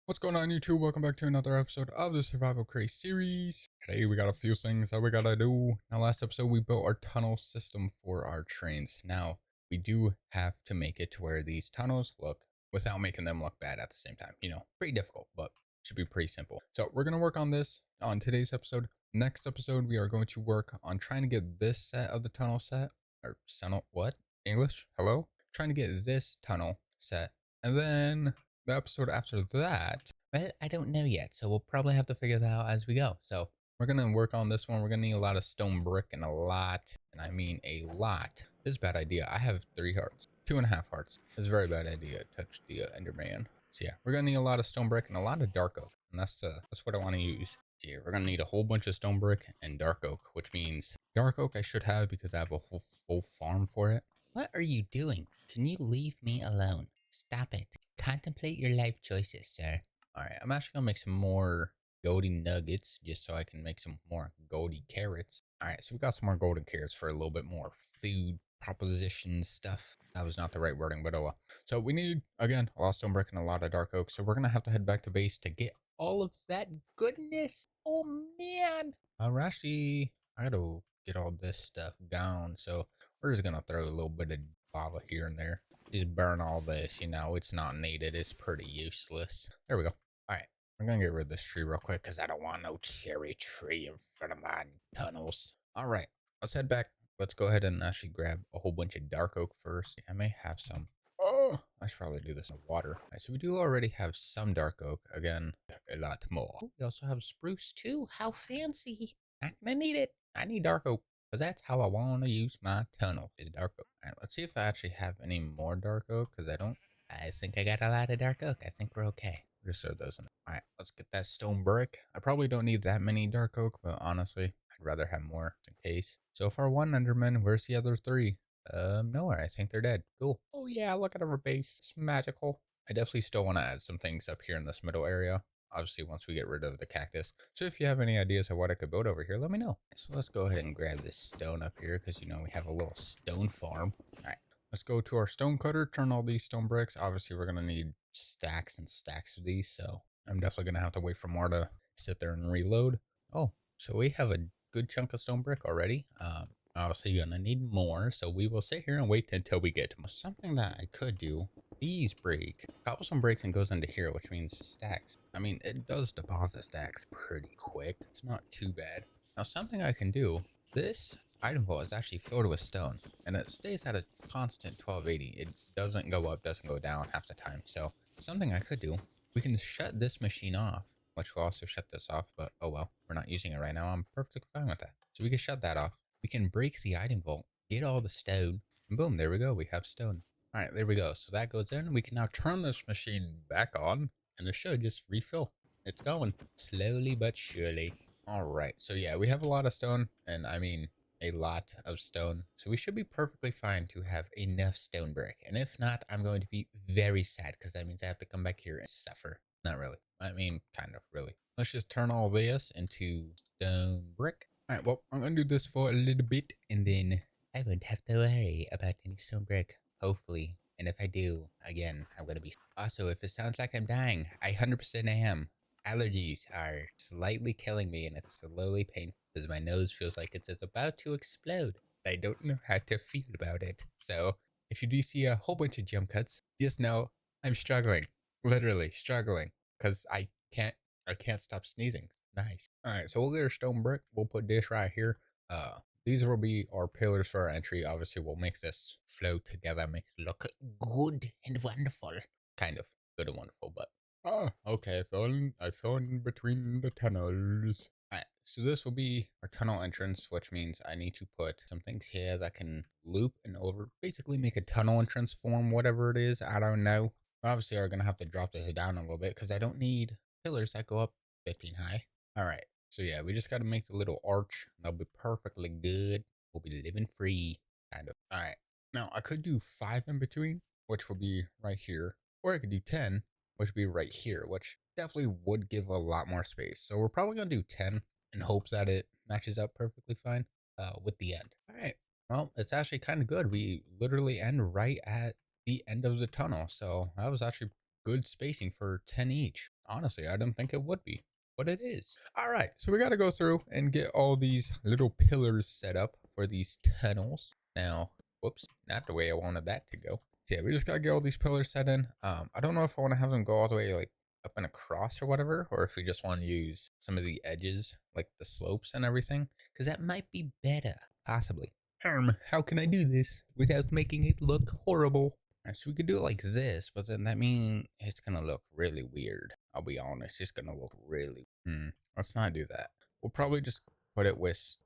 What's going on, YouTube? Welcome back to another episode of the Survival Craze series. Today we got a few things that we gotta do. Now, last episode we built our tunnel system for our trains. Now, we do have to make it to where these tunnels look without making them look bad at the same time. You know, pretty difficult, but should be pretty simple. So we're gonna work on this on today's episode. Next episode, we are going to work on trying to get this set of the tunnel set. Or tunnel, what? English? Hello? Trying to get this tunnel set. And then the episode after that, well, I don't know yet, so we'll probably have to figure that out as we go. So we're gonna work on this one. We're gonna need a lot of stone brick and a lot, and I mean a lot. This is a bad idea. I have 3 hearts, 2.5 hearts. It's a very bad idea to touch the Enderman. So yeah, we're gonna need a lot of stone brick and a lot of dark oak, and that's what I want to use. So yeah, we're gonna need a whole bunch of stone brick and dark oak, which means dark oak I should have because I have a whole full farm for it. What are you doing? Can you leave me alone? Stop it. Contemplate your life choices, sir. Alright, I'm actually gonna make some more golden nuggets just so I can make some more golden carrots. Alright, so we got some more golden carrots for a little bit more food proposition stuff. That was not the right wording, but oh well. So we need, again, a lot of stone brick and a lot of dark oak. So we're gonna have to head back to base to get all of that goodness. Oh man. I gotta get all this stuff down. So we're just gonna throw a little bit of lava here and there. Just burn all this, you know, it's not needed. It's pretty useless. There we go. All right, I'm gonna get rid of this tree real quick because I don't want no cherry tree in front of my tunnels. All right, let's head back. Let's go ahead and actually grab a whole bunch of dark oak first. I may have some. Oh, I should probably do this in water. All right, so we do already have some dark oak. Again, a lot more. Oh, we also have spruce too. How fancy. I need it. I need dark oak. But that's how I want to use my tunnel, is dark oak. All right, let's see if I actually have any more dark oak, because I think I got a lot of dark oak. I think we're okay. Just throw those in there. All right, let's get that stone brick. I probably don't need that many dark oak, but honestly, I'd rather have more just in case. So far, 1 Enderman. Where's the other 3? Nowhere. I think they're dead. Cool. Oh yeah, look at our base. It's magical. I definitely still want to add some things up here in this middle area. Obviously, once we get rid of the cactus. So if you have any ideas of what I could build over here, let me know. So let's go ahead and grab this stone up here because, you know, we have a little stone farm. All right, let's go to our stone cutter, turn all these stone bricks. Obviously, we're going to need stacks and stacks of these. So I'm definitely going to have to wait for more to sit there and reload. Oh, so we have a good chunk of stone brick already. Obviously, you're going to need more. So we will sit here and wait until we get to more. Something that I could do. These break. Cobblestone breaks and goes into here, which means stacks. I mean, it does deposit stacks pretty quick. It's not too bad. Now, something I can do, this item vault is actually filled with stone, and it stays at a constant 1280. It doesn't go up, doesn't go down half the time. So, something I could do, we can shut this machine off, which will also shut this off, but oh well, we're not using it right now. I'm perfectly fine with that. So, we can shut that off. We can break the item vault, get all the stone, and boom, there we go. We have stone. All right, there we go. So that goes in. We can now turn this machine back on, and it should just refill. It's going slowly but surely. All right, so yeah, we have a lot of stone, and I mean a lot of stone. So we should be perfectly fine to have enough stone brick. And if not, I'm going to be very sad because that means I have to come back here and suffer. Not really. I mean, kind of, really. Let's just turn all this into stone brick. All right, well, I'm going to do this for a little bit, and then I won't have to worry about any stone brick. Hopefully. And if I do, again, I'm gonna be... Also, if it sounds like I'm dying, I 100% am. Allergies are slightly killing me, and it's slowly painful because my nose feels like it's about to explode. I don't know how to feel about it. So, if you do see a whole bunch of jump cuts, just know I'm struggling. Literally struggling. Because I can't stop sneezing. Nice. Alright, so we'll get our stone brick. We'll put this right here. These will be our pillars for our entry. Obviously, we'll make this flow together, make it look good and wonderful. Kind of good and wonderful, but okay. I fell in between the tunnels. Alright, so this will be our tunnel entrance, which means I need to put some things here that can loop and over, basically make a tunnel entrance form, whatever it is. I don't know. Obviously, I'm gonna have to drop this down a little bit because I don't need pillars that go up 15 high. Alright. So yeah, we just got to make the little arch. That'll be perfectly good. We'll be living free, kind of. All right. Now, I could do 5 in between, which will be right here. Or I could do 10, which would be right here, which definitely would give a lot more space. So we're probably going to do 10 in hopes that it matches up perfectly fine with the end. All right. Well, it's actually kind of good. We literally end right at the end of the tunnel. So that was actually good spacing for 10 each. Honestly, I didn't think it would be, but it is. All right, so we got to go through and get all these little pillars set up for these tunnels. Now, whoops, not the way I wanted that to go. So yeah, we just got to get all these pillars set in. I don't know if I want to have them go all the way like up and across or whatever, or if we just want to use some of the edges, like the slopes and everything, because that might be better, possibly. How can I do this without making it look horrible? So we could do it like this, but then that means it's gonna look really weird. I'll be honest, it's gonna look really. Let's not do that. We'll probably just put it with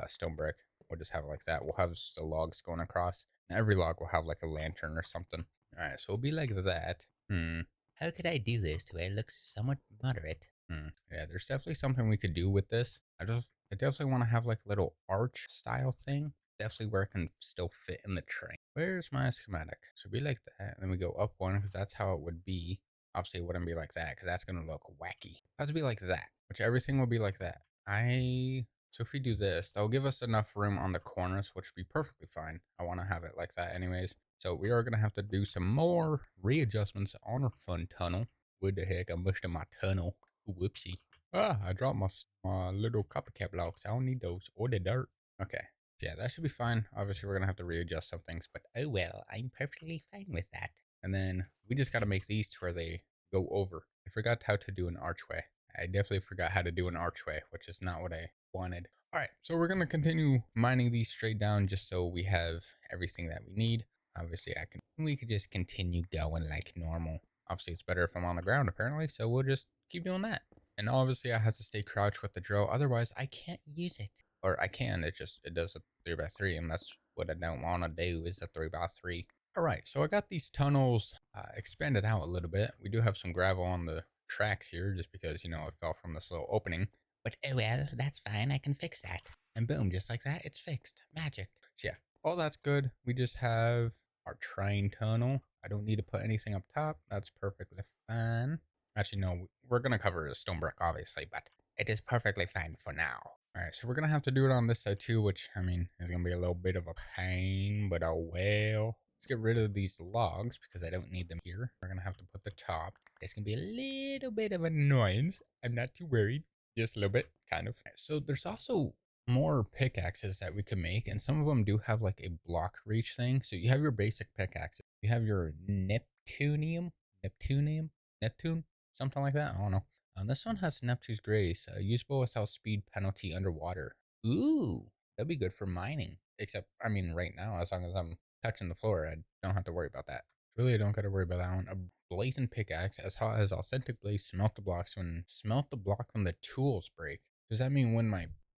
stone brick. We'll just have it like that. We'll have the logs going across. And every log will have like a lantern or something. All right, so it'll be like that. How could I do this to where it looks somewhat moderate? Yeah, there's definitely something we could do with this. I definitely want to have like a little arch style thing. Definitely where it can still fit in the train. Where's my schematic? So be like that. And then we go up one because that's how it would be. Obviously, it wouldn't be like that because that's going to look wacky. It has to be like that, which everything will be like that. So if we do this, that'll give us enough room on the corners, which would be perfectly fine. I want to have it like that anyways. So we are going to have to do some more readjustments on our fun tunnel. What the heck? I mushed in my tunnel. Whoopsie. I dropped my little copycat blocks. I don't need those or the dirt. Okay. Yeah, that should be fine. Obviously, we're going to have to readjust some things, but oh well, I'm perfectly fine with that. And then we just got to make these to where they go over. I forgot how to do an archway. I definitely forgot how to do an archway, which is not what I wanted. All right, so we're going to continue mining these straight down just so we have everything that we need. Obviously, we could just continue going like normal. Obviously, it's better if I'm on the ground, apparently, so we'll just keep doing that. And obviously, I have to stay crouched with the drill, otherwise I can't use it. Or I can, it does a 3x3, and that's what I don't want to do is a 3x3. All right, so I got these tunnels expanded out a little bit. We do have some gravel on the tracks here just because, it fell from this little opening. But oh well, that's fine. I can fix that. And boom, just like that, it's fixed. Magic. So yeah, all that's good. We just have our train tunnel. I don't need to put anything up top. That's perfectly fine. Actually, no, we're going to cover the stone brick, obviously, but it is perfectly fine for now. All right, so we're going to have to do it on this side too, which, I mean, is going to be a little bit of a pain, but oh well. Let's get rid of these logs because I don't need them here. We're going to have to put the top. It's going to be a little bit of annoyance. I'm not too worried. Just a little bit, kind of. So there's also more pickaxes that we can make, and some of them do have like a block reach thing. So you have your basic pickaxes. You have your Neptune, something like that. I don't know. This one has Neptune's Grace, usable without speed penalty underwater. Ooh, that'd be good for mining. Except, I mean, right now, as long as I'm touching the floor, I don't have to worry about that. Really, I don't got to worry about that one. A blazing pickaxe, as hot as authentic blaze, smelt the block when the tools break. Does that mean when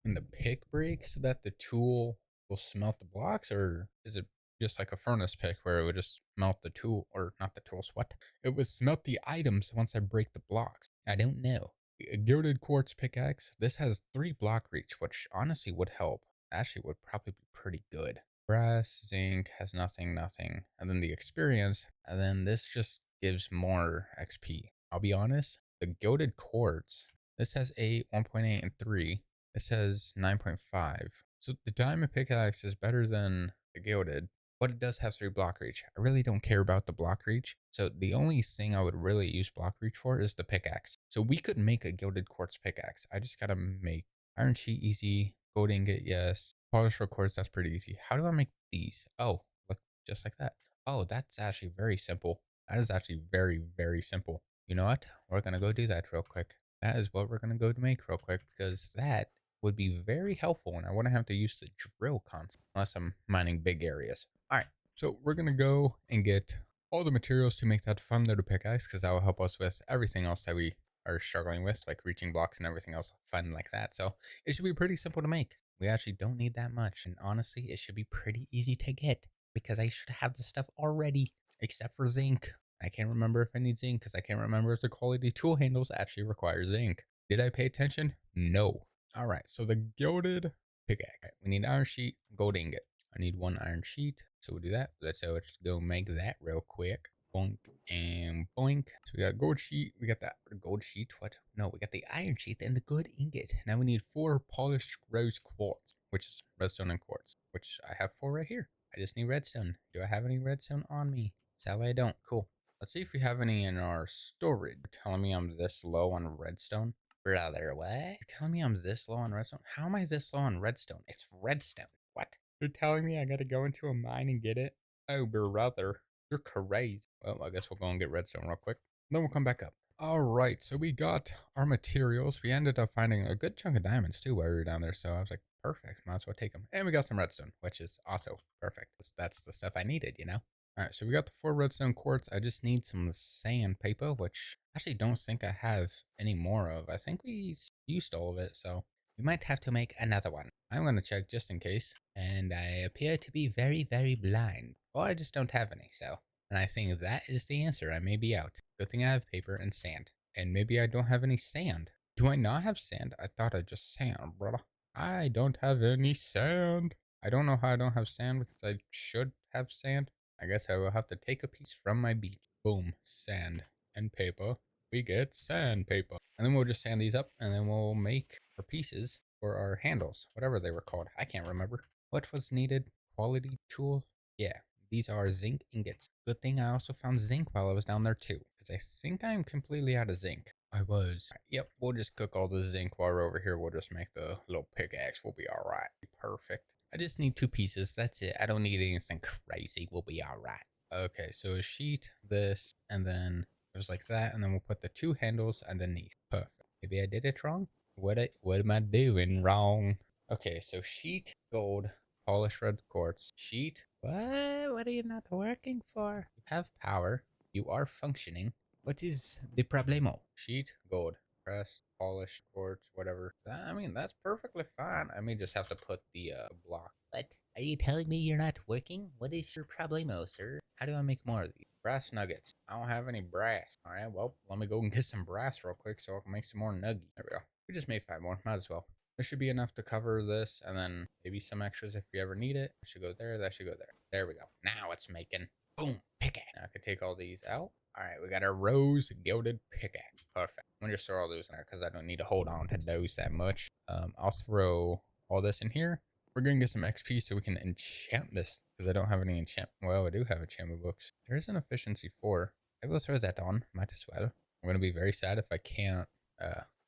the pick breaks that the tool will smelt the blocks, or is it just like a furnace pick where it would just melt the tool, or not the tools, what? It would smelt the items once I break the blocks. I don't know. A gilded quartz pickaxe. This has 3 block reach, which honestly would help. Actually would probably be pretty good. Brass, zinc has nothing. And then the experience, and then this just gives more XP. I'll be honest, the gilded quartz, this has 8, 1.8, and 3. This has 9.5. So the diamond pickaxe is better than the gilded, but it does have 3 block reach. I really don't care about the block reach. So the only thing I would really use block reach for is the pickaxe. So we could make a gilded quartz pickaxe. I just gotta make iron sheet easy, gold ingot, yes. Polish quartz, that's pretty easy. How do I make these? Oh, look, just like that. Oh, that's actually very simple. That is actually very, very simple. You know what? We're gonna go do that real quick. That is what we're gonna go to make real quick because that would be very helpful and I wouldn't have to use the drill constant unless I'm mining big areas. All right, so we're gonna go and get all the materials to make that fun little pickaxe because that will help us with everything else that we are struggling with, like reaching blocks and everything else fun like that. So it should be pretty simple to make. We actually don't need that much, and honestly, it should be pretty easy to get because I should have the stuff already, except for zinc. I can't remember if I need zinc because I can't remember if the quality tool handles actually require zinc. Did I pay attention? No. All right, so the gilded pickaxe. We need iron sheet, gold ingot. I need 1 iron sheet, so we'll do that. Let's go make that real quick. Boink and boink. So we got gold sheet. We got that gold sheet. What? No, we got the iron sheet and the good ingot. Now we need 4 polished rose quartz, which is redstone and quartz, which I have 4 right here. I just need redstone. Do I have any redstone on me? Sadly, I don't. Cool. Let's see if we have any in our storage. You're telling me I'm this low on redstone? Brother, what? You're telling me I'm this low on redstone? How am I this low on redstone? It's redstone. What? You're telling me I gotta go into a mine and get it? Oh, brother, you're crazy. Well, I guess we'll go and get redstone real quick. Then we'll come back up. All right, so we got our materials. We ended up finding a good chunk of diamonds too while we were down there. So I was like, perfect, might as well take them. And we got some redstone, which is also perfect. That's the stuff I needed, you know? All right, so we got the 4 redstone quartz. I just need some sandpaper, which I actually don't think I have any more of. I think we used all of it, so we might have to make another one. I'm going to check just in case, and I appear to be very, very blind. Or I just don't have any, so. And I think that is the answer. I may be out. Good thing I have paper and sand. And maybe I don't have any sand. Do I not have sand? I thought I just sand, brother. I don't have any sand. I don't know how I don't have sand because I should have sand. I guess I will have to take a piece from my beach. Boom, sand and paper. We get sandpaper. And then we'll just sand these up and then we'll make our pieces for our handles, whatever they were called. I can't remember. What was needed? Quality tool? Yeah, these are zinc ingots. Good thing I also found zinc while I was down there too, because I think I'm completely out of zinc. I was. Right, yep, we'll just cook all the zinc while we're over here. We'll just make the little pickaxe. We'll be all right. Perfect. I just need 2 pieces. That's it. I don't need anything crazy. We'll be all right. Okay, so a sheet, this, and then it was like that, and then we'll put the 2 handles underneath. Perfect. Maybe I did it wrong. What am I doing wrong? Okay, so sheet, gold, polished red quartz, sheet. What are you not working for? You have power. You are functioning. What is the problemo? Sheet, gold, pressed, polished quartz, whatever. I mean, that's perfectly fine. I may just have to put the block. What? Are you telling me you're not working? What is your problemo, sir? How do I make more of these? Brass nuggets. I don't have any brass. All right, well, let me go and get some brass real quick so I can make some more nuggets. There we go. We just made 5 more. Might as well. This should be enough to cover this, and then maybe some extras if we ever need it. That should go there. That should go there. There we go. Now it's making. Boom. Pickaxe. Now I could take all these out. All right, we got our rose gilded pickaxe. Perfect. I'm gonna just throw all those in there because I don't need to hold on to those that much. I'll throw all this in here. We're gonna get some XP so we can enchant this because I don't have any enchant. Well, I do have enchantment books. There's an efficiency 4. I will throw that on. Might as well. I'm gonna be very sad if I can't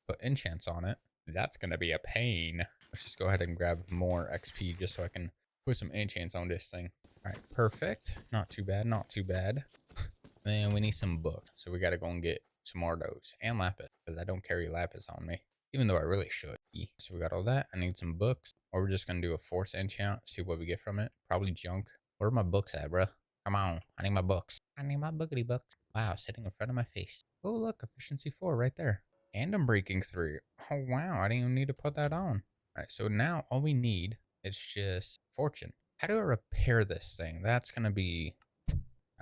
put enchants on it. That's gonna be a pain. Let's just go ahead and grab more XP just so I can put some enchants on this thing. All right, perfect. Not too bad. Not too bad. And we need some books, so we gotta go and get some more of those and lapis because I don't carry lapis on me, even though I really should. So we got all that. I need some books, or we're just gonna do a force enchant, see what we get from it. Probably junk. Where are my books at, bro? Come on, I need my books. I need my bookity books. Wow, sitting in front of my face. Oh look, efficiency 4 right there. And I'm breaking 3. Oh wow, I didn't even need to put that on. All right, so now all we need is just fortune. How do I repair this thing? That's gonna be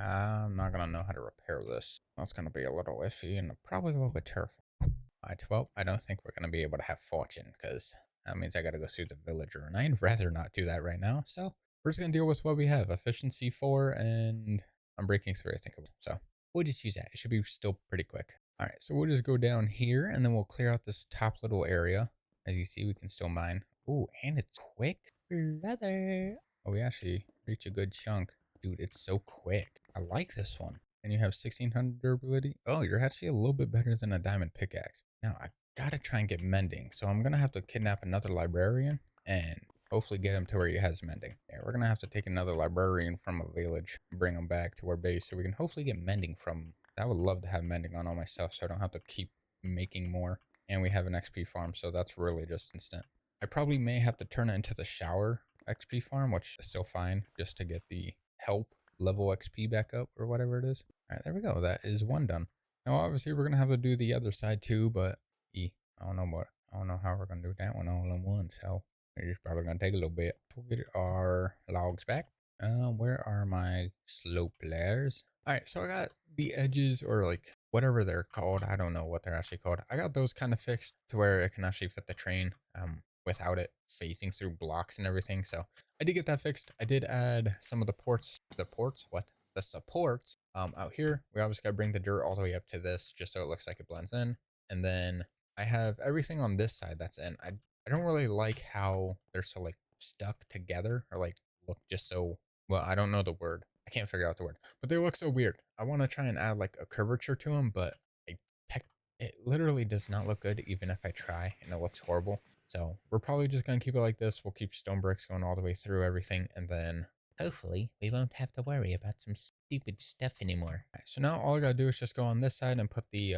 I'm not gonna know how to repair this. That's gonna be a little iffy and probably a little bit terrifying. Alright, well, I don't think we're gonna be able to have fortune because that means I gotta go through the villager, and I'd rather not do that right now. So we're just gonna deal with what we have: efficiency 4, and I'm breaking 3. I think it was. So we'll just use that. It should be still pretty quick. Alright, so we'll just go down here and then we'll clear out this top little area. As you see, we can still mine. Ooh, and it's quick, brother. Oh, we actually reach a good chunk. Dude, it's so quick. I like this one. And you have 1600 durability. Oh, you're actually a little bit better than a diamond pickaxe. Now, I gotta try and get mending. So I'm gonna have to kidnap another librarian and hopefully get him to where he has mending. Yeah, we're gonna have to take another librarian from a village and bring him back to our base so we can hopefully get mending from. I would love to have mending on all my stuff so I don't have to keep making more. And we have an XP farm, so that's really just instant. I probably may have to turn it into the shower XP farm, which is still fine, just to get the help level XP back up or whatever it is. All right, there we go. That is one done. Now, obviously, we're gonna have to do the other side too, but I don't know what. I don't know how we're gonna do that one all in one. So it's probably gonna take a little bit. We'll get our logs back. Where are my slope layers? All right, so I got the edges, or like whatever they're called. I don't know what they're actually called. I got those kind of fixed to where it can actually fit the train without it facing through blocks and everything. So I did get that fixed. I did add some of the supports out here. We obviously got to bring the dirt all the way up to this just so it looks like it blends in. And then I have everything on this side that's in. I don't really like how they're so like stuck together or like look just so, well, I don't know the word. I can't figure out the word, but they look so weird. I want to try and add like a curvature to them, but I tech it literally does not look good even if I try, and it looks horrible. So we're probably just gonna keep it like this. We'll keep stone bricks going all the way through everything, and then hopefully we won't have to worry about some stupid stuff anymore. All right, so now all I gotta do is just go on this side and put the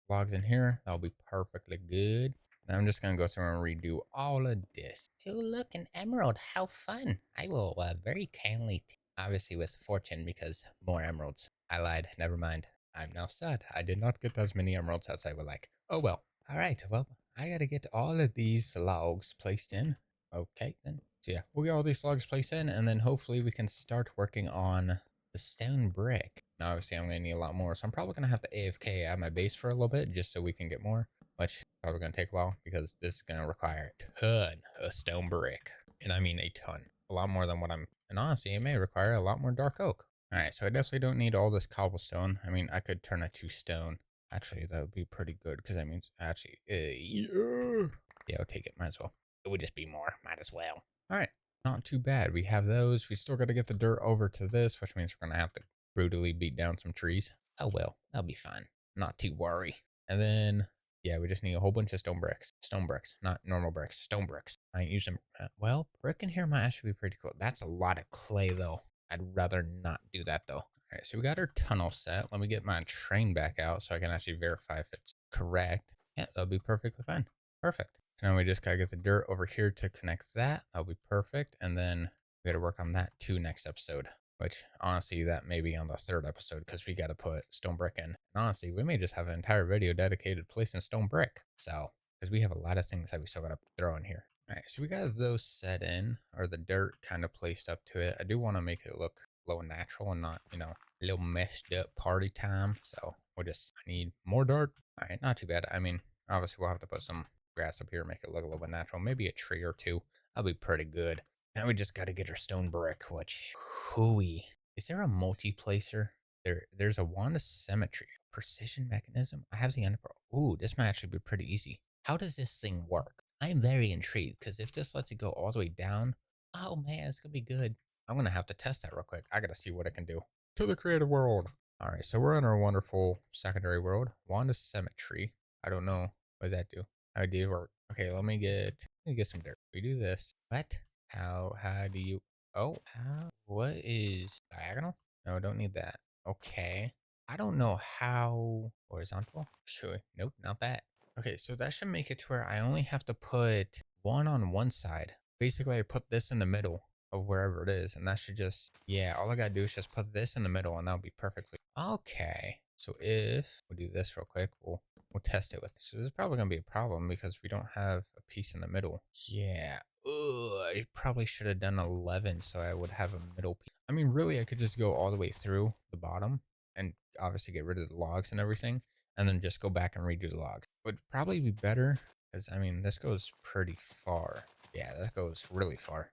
logs in here. That'll be perfectly good. Now I'm just gonna go through and redo all of this. Oh, look, an emerald. How fun. I will very kindly, obviously with fortune because more emeralds. I lied. Never mind. I'm now sad. I did not get as many emeralds as I would like. Oh well. All right. Well, I gotta get all of these logs placed in. Okay, then. So yeah, we'll get all these logs placed in, and then hopefully we can start working on the stone brick. Now, obviously, I'm gonna need a lot more, so I'm probably gonna have to AFK at my base for a little bit just so we can get more, which probably gonna take a while because this is gonna require a ton of stone brick, and I mean a ton, a lot more than what I'm. And honestly, it may require a lot more dark oak. All right, so I definitely don't need all this cobblestone. I mean, I could turn it to stone. Actually, that would be pretty good because that means actually, yeah, I'll take it. Might as well. It would just be more. Might as well. All right, not too bad. We have those. We still got to get the dirt over to this, which means we're gonna have to brutally beat down some trees. Oh well, that'll be fine. Not too worry. And then yeah, we just need a whole bunch of stone bricks. Stone bricks, not normal bricks. Stone bricks. I ain't using. Well, brick in here might actually be pretty cool. That's a lot of clay though. I'd rather not do that though. All right, so we got our tunnel set. Let me get my train back out so I can actually verify if it's correct. Yeah, that'll be perfectly fine. Perfect. So now we just gotta get the dirt over here to connect that. That'll be perfect. And then we gotta work on that too next episode. Which honestly, that may be on the third episode because we gotta put stone brick in. And honestly, we may just have an entire video dedicated to placing stone brick. So, because we have a lot of things that we still gotta throw in here. All right, so we got those set in, or the dirt kind of placed up to it. I do want to make it look a little natural and not, a little messed up party time. So I need more dirt. All right, not too bad. I mean, obviously we'll have to put some grass up here, make it look a little bit natural. Maybe a tree or two. That'll be pretty good. Now we just got to get our stone brick, which, hooey. Is there a multi-placer? There's a wand of symmetry, precision mechanism. I have the end pro. Ooh, this might actually be pretty easy. How does this thing work? I'm very intrigued because if this lets it go all the way down, oh man, it's gonna be good. I'm gonna have to test that real quick. I gotta see what it can do. To the creative world. All right, so we're in our wonderful secondary world. Wand of symmetry. I don't know what does that do. How did it work? Okay, let me get some dirt. We do this. What? How do you? Oh, how? What is diagonal? No, don't need that. Okay. I don't know how horizontal. Sure. Nope, not that. Okay, so that should make it to where I only have to put one on one side. Basically, I put this in the middle of wherever it is, and that should just, yeah, all I gotta do is just put this in the middle, and that'll be perfectly. Okay, so if we do this real quick, we'll test it with this. So this is probably gonna be a problem because we don't have a piece in the middle. Yeah. Ugh, I probably should have done 11 so I would have a middle piece. I mean, really, I could just go all the way through the bottom and obviously get rid of the logs and everything, and then just go back and redo the logs. Would probably be better because, I mean, this goes pretty far. Yeah, that goes really far.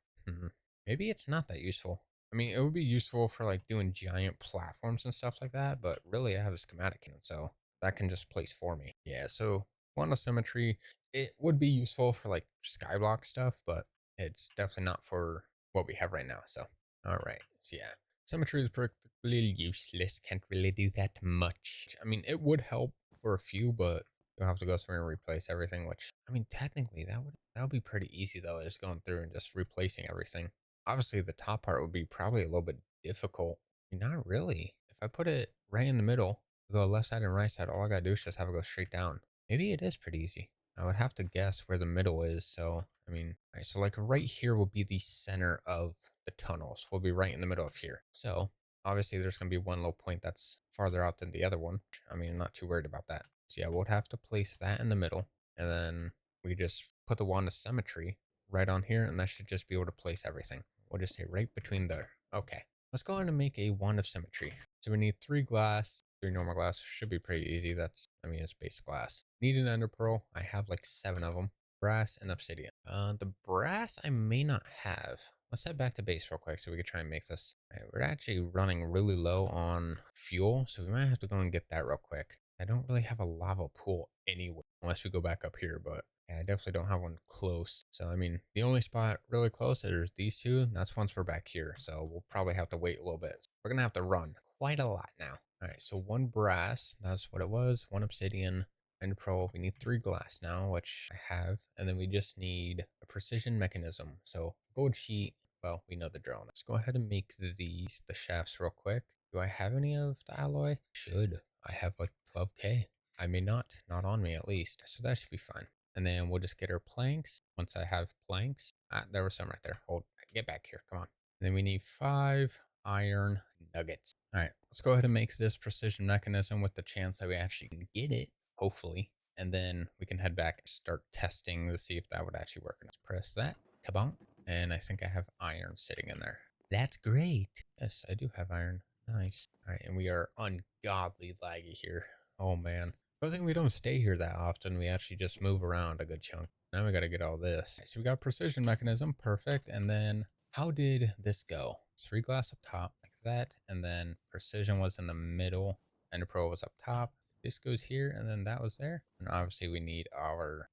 Maybe it's not that useful. I mean, it would be useful for like doing giant platforms and stuff like that, but really I have a schematic in it, so that can just place for me. Yeah, so one of symmetry, it would be useful for like skyblock stuff, but it's definitely not for what we have right now. So, all right. So yeah, symmetry is practically useless. Can't really do that much. I mean, it would help for a few, but you'll have to go through and replace everything, which I mean, technically that would be pretty easy though, just going through and just replacing everything. Obviously, the top part would be probably a little bit difficult. Not really. If I put it right in the middle, go left side and right side, all I gotta do is just have it go straight down. Maybe it is pretty easy. I would have to guess where the middle is. So, I mean, all right, so like right here will be the center of the tunnels. We'll be right in the middle of here. So obviously there's going to be one little point that's farther out than the other one. I mean, I'm not too worried about that. So yeah, we'll have to place that in the middle. And then we just put the wand of symmetry right on here. And that should just be able to place everything. We'll just say right between there. Okay. Let's go ahead and make a wand of symmetry. So we need 3 glass, 3 normal glass. Should be pretty easy. It's base glass. Need an ender pearl. I have like 7 of them. Brass and obsidian. The brass I may not have. Let's head back to base real quick so we can try and make this. All right, we're actually running really low on fuel, so we might have to go and get that real quick. I don't really have a lava pool anywhere unless we go back up here, but yeah, I definitely don't have one close. So, I mean, the only spot really close is these two. That's once we're back here. So we'll probably have to wait a little bit. So we're going to have to run quite a lot now. All right, so 1 brass, that's what it was. 1 obsidian and pearl. We need 3 glass now, which I have. And then we just need a precision mechanism. So gold sheet, well, we know the drill. Let's go ahead and make the shafts real quick. Do I have any of the alloy? Should. I have like 12K. I may not on me at least. So that should be fine. And then we'll just get our planks. Once I have planks, there was some right there. Hold, get back here. Come on. And then we need 5 iron nuggets. All right, let's go ahead and make this precision mechanism with the chance that we actually can get it, hopefully. And then we can head back and start testing to see if that would actually work. Let's press that. Kabonk. And I think I have iron sitting in there. That's great. Yes, I do have iron. Nice. All right, and we are ungodly laggy here. Oh, man. Good thing we don't stay here that often. We actually just move around a good chunk. Now we got to get all this. So we got precision mechanism. Perfect. And then how did this go? 3 glass up top like that. And then precision was in the middle and the pro was up top. This goes here and then that was there. And obviously we need our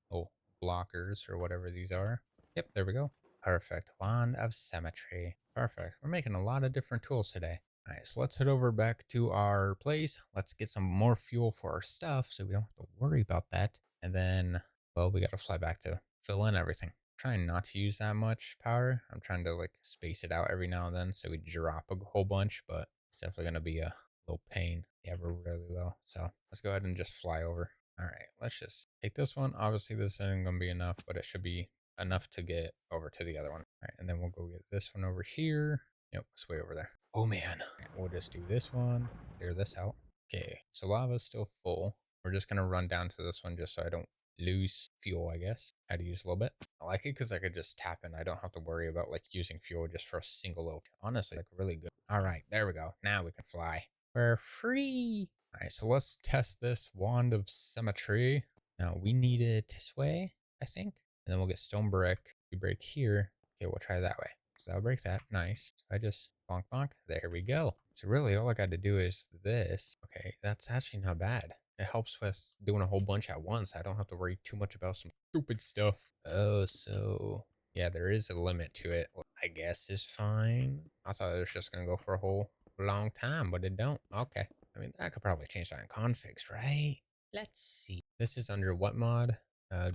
blockers or whatever these are. Yep, there we go. Perfect. Wand of symmetry. Perfect. We're making a lot of different tools today. All right, so let's head over back to our place. Let's get some more fuel for our stuff so we don't have to worry about that. And then, well, we got to fly back to fill in everything. Trying not to use that much power. I'm trying to like space it out every now and then so we drop a whole bunch, but it's definitely going to be a little pain. Yeah, we're really low. So let's go ahead and just fly over. All right, let's just take this one. Obviously, this isn't going to be enough, but it should be enough to get over to the other one. All right, and then we'll go get this one over here. Yep, it's way over there. Oh man, we'll just do this one, clear this out. Okay, so lava's still full. We're just gonna run down to this one just so I don't lose fuel, I guess. Had to use a little bit. I like it because I could just tap in. I don't have to worry about like using fuel just for a single load. Honestly, like really good. All right, there we go. Now we can fly. We're free. All right, so let's test this wand of symmetry. Now we need it this way, I think. And then we'll get stone brick. We break here. Okay, we'll try that way. So that'll break that. Nice. So I just bonk bonk. There we go. So really all I got to do is this. Okay, that's actually not bad. It helps with doing a whole bunch at once. I don't have to worry too much about some stupid stuff. Oh, so yeah, there is a limit to it. Well, I guess is fine. I thought it was just gonna go for a whole long time, but it don't. Okay. I mean, I could probably change that in configs, right? Let's see. This is under what mod?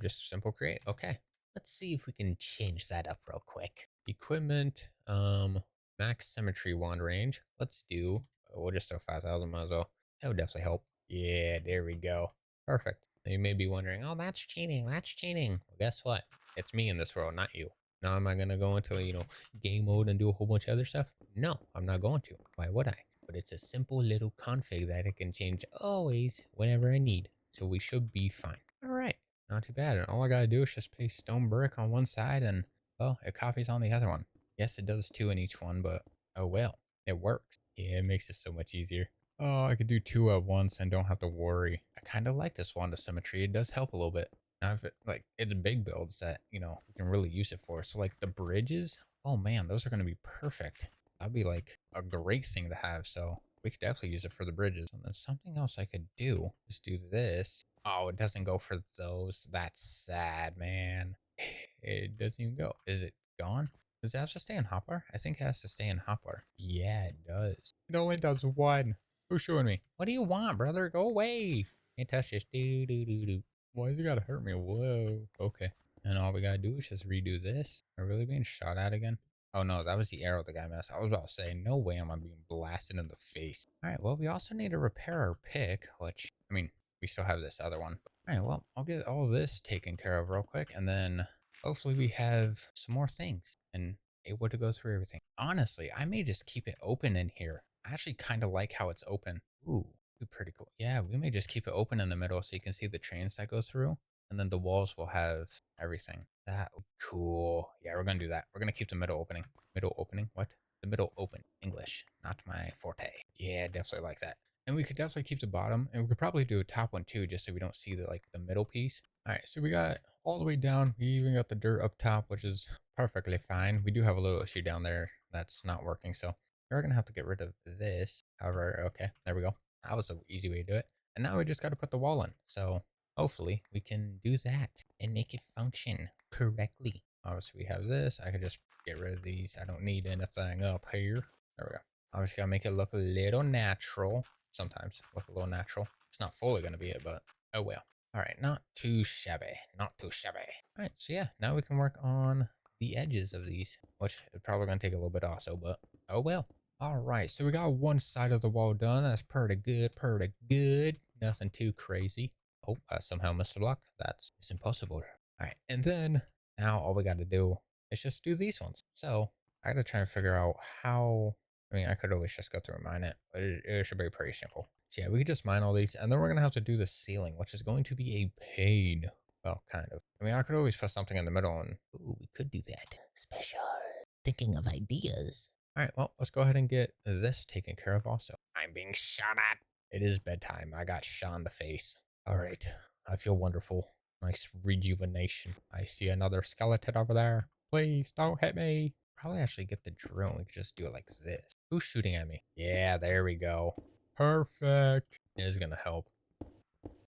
Just simple create. Okay. Let's see if we can change that up real quick. Equipment, max symmetry wand range. Let's do, we'll just do 5,000, might as well. That would definitely help. Yeah, there we go. Perfect. Now you may be wondering, oh, that's cheating. That's cheating. Well, guess what? It's me in this world, not you. Now, am I going to go into, game mode and do a whole bunch of other stuff? No, I'm not going to. Why would I? But it's a simple little config that I can change always whenever I need. So we should be fine. All right. Not too bad. And all I got to do is just paste stone brick on one side and, well, it copies on the other one. Yes, it does 2 in each one, but oh well, it works. Yeah, it makes it so much easier. Oh, I could do 2 at once and don't have to worry. I kind of like this wand of symmetry. It does help a little bit. Now, if it, like, it's big builds that, you can really use it for. So, like, the bridges, oh man, those are going to be perfect. That'd be, like, a great thing to have. So, we could definitely use it for the bridges. And then something else I could do is do this. Oh, it doesn't go for those. That's sad, man. It doesn't even go. Is it gone? Does it have to stay in hotbar? I think it has to stay in hotbar. Yeah, it does. It only does one. Who's showing me? What do you want, brother? Go away. Can't touch this. Do, do, do, do. Why has he got to hurt me? Whoa. Okay. And all we got to do is just redo this. Am I really being shot at again? Oh no, that was the arrow the guy missed. I was about to say, no way am I being blasted in the face. All right, well, we also need to repair our pick, which, I mean, we still have this other one. All right, well, I'll get all this taken care of real quick, and then hopefully we have some more things and able to go through everything. Honestly, I may just keep it open in here. I actually kind of like how it's open. Ooh, pretty cool. Yeah, we may just keep it open in the middle so you can see the trains that go through. And then the walls will have everything. That would be cool. Yeah, we're going to do that. We're going to keep the middle opening. Middle opening? What? The middle open. English. Not my forte. Yeah, definitely like that. And we could definitely keep the bottom. And we could probably do a top one too, just so we don't see the middle piece. All right, so we got all the way down. We even got the dirt up top, which is perfectly fine. We do have a little issue down there that's not working. So we're going to have to get rid of this. However, okay, there we go. That was an easy way to do it. And now we just got to put the wall in. So hopefully we can do that and make it function correctly. Obviously we have this. I could just get rid of these. I don't need anything up here. There we go. Obviously gotta make it look a little natural. sometimes look a little natural. It's not fully going to be it, but oh well. All right, not too shabby, not too shabby. All right, so yeah, now we can work on the edges of these, which is probably going to take a little bit also, but oh well. All right, so we got one side of the wall done. That's pretty good, pretty good. Nothing too crazy. Oh, I somehow missed a block. It's impossible. All right, and then now all we got to do is just do these ones. So I got to try and figure out how. I mean, I could always just go through and mine it, but it should be pretty simple. So yeah, we could just mine all these, and then we're gonna have to do the ceiling, which is going to be a pain. Well, kind of. I mean, I could always put something in the middle, and ooh, we could do that. Special. Thinking of ideas. All right, well, let's go ahead and get this taken care of also. I'm being shot at. It is bedtime. I got shot in the face. All right, I feel wonderful. Nice rejuvenation. I see another skeleton over there. Please don't hit me. Probably actually get the drill and we could just do it like this. Who's shooting at me? Yeah, there we go. Perfect. It is gonna help.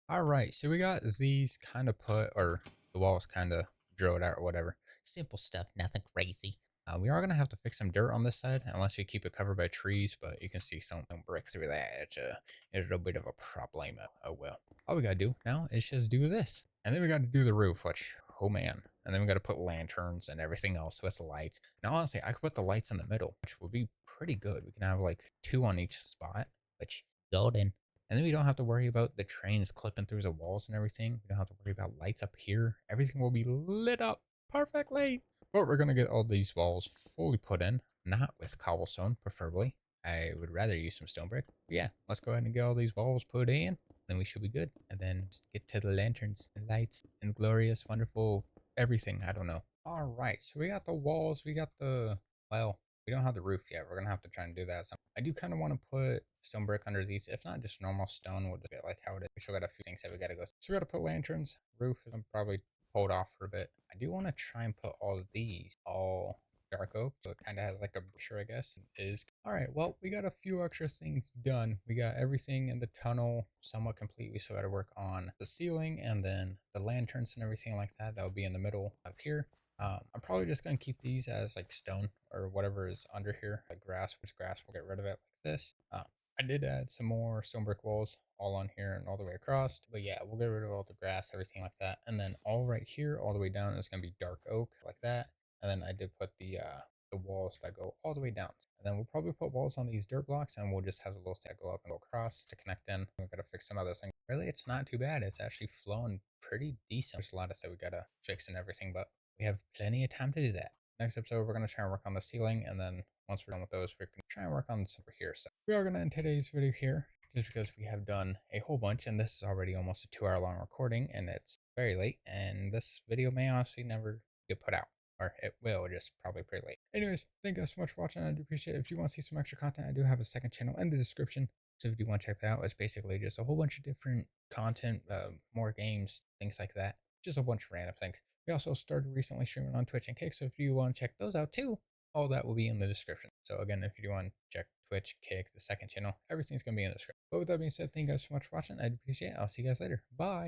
All right, so we got these kind of put, or the walls kind of drilled out or whatever. Simple stuff, nothing crazy. We are gonna have to fix some dirt on this side, unless we keep it covered by trees. But you can see some bricks over there. It's a little bit of a problem. Oh well. All we gotta do now is just do this, and then we gotta do the roof. Which, oh man, and then we gotta put lanterns and everything else with the lights. Now, honestly, I could put the lights in the middle, which would be pretty good. We can have like 2 on each spot, which golden. And then we don't have to worry about the trains clipping through the walls and everything. We don't have to worry about lights up here. Everything will be lit up perfectly. But we're going to get all these walls fully put in, not with cobblestone, preferably. I would rather use some stone brick. But yeah, let's go ahead and get all these walls put in. Then we should be good. And then get to the lanterns and lights and glorious, wonderful everything. I don't know. All right, so we got the walls. We got the, well, we don't have the roof yet. We're going to have to try and do that. I do kind of want to put stone brick under these. If not just normal stone, we'll just get like how it is. We still got a few things that we got to go. So we got to put lanterns, roof, and probably hold off for a bit. I do want to try and put all of these all dark oak, so it kind of has like a picture, I guess. It is. All right, well, we got a few extra things done. We got everything in the tunnel somewhat complete. We still got to work on the ceiling and then the lanterns and everything like that. That will be in the middle of here. I'm probably just going to keep these as like stone or whatever is under here, like grass, which grass we'll get rid of it like this. I did add some more stone brick walls all on here and all the way across, but yeah, we'll get rid of all the grass, everything like that. And then all right here, all the way down is going to be dark oak like that. And then I did put the walls that go all the way down. And then we'll probably put walls on these dirt blocks and we'll just have a little thing that go up and go across to connect in. We've got to fix some other things. Really, it's not too bad. It's actually flowing pretty decent. There's a lot of stuff we got to fix and everything, but we have plenty of time to do that. Next episode, we're going to try and work on the ceiling, and then once we're done with those, we can try and work on some here. So we are going to end today's video here, just because we have done a whole bunch, and this is already almost a 2-hour long recording, and it's very late, and this video may honestly never get put out. Or it will, just probably pretty late. Anyways, thank you guys so much for watching. I do appreciate it. If you want to see some extra content, I do have a second channel in the description. So if you want to check that out, it's basically just a whole bunch of different content, more games, things like that. Just a bunch of random things. We also started recently streaming on Twitch and Kick, so if you want to check those out too, all that will be in the description. So again, if you do want to check Twitch, Kick, the second channel, everything's going to be in the description. But with that being said, thank you guys so much for watching. I appreciate it. I'll see you guys later. Bye.